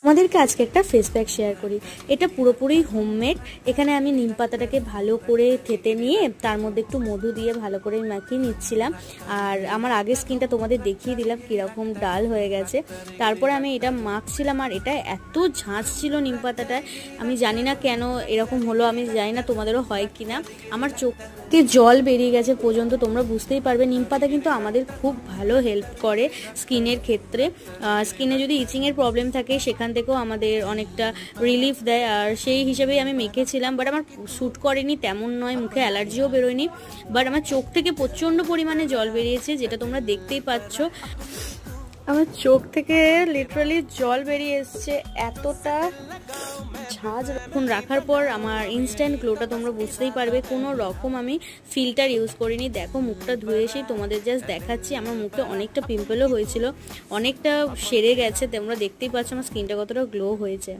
আমাদেরকে আজকে একটা ফেস প্যাক শেয়ার করি। এটা পুরোপুরি হোমমেড। এখানে আমি নিম পাতাটাকে ভালো করে থেতে নিয়ে তার মধ্যে একটু মধু দিয়ে ভালো করে মাখিয়ে নিচ্ছিলাম। আর আমার আগের স্কিনটা তোমাদের দেখিয়ে দিলাম কীরকম ডাল হয়ে গেছে। তারপরে আমি এটা মাখছিলাম, আর এটা এত ঝাঁঝ ছিল নিম পাতাটায়, আমি জানি না কেন এরকম হলো, আমি জানি না তোমাদেরও হয় কি না। আমার চোখে জল বেরিয়ে গেছে পর্যন্ত, তোমরা বুঝতেই পারবে। নিম পাতা কিন্তু আমাদের খুব ভালো হেল্প করে স্কিনের ক্ষেত্রে। স্কিনে যদি ইচিংয়ের প্রবলেম থাকে সেখান থেকেও আমাদের অনেকটা রিলিফ দেয়, আর সেই হিসেবেই আমি মেখেছিলাম। বাট আমার শ্যুট করেনি তেমন নয়, মুখে অ্যালার্জিও বেরোয়নি, বাট আমার চোখ থেকে প্রচণ্ড পরিমাণে জল বেরিয়েছে, যেটা তোমরা দেখতেই পাচ্ছ। আমার চোখ থেকে লিটারালি জল বেরিয়ে এসছে, এতটা ঝাঁজ। এখন রাখার পর আমার ইনস্ট্যান্ট গ্লোটা তোমরা বুঝতেই পারবে। কোনো রকম আমি ফিল্টার ইউজ করিনি। দেখো মুখটা ধুয়ে এসেই তোমাদের জাস্ট দেখাচ্ছি। আমার মুখে অনেকটা পিম্পলও হয়েছিল, অনেকটা সেরে গেছে, তোমরা দেখতেই পাচ্ছ আমার স্কিনটা কতটা গ্লো হয়েছে।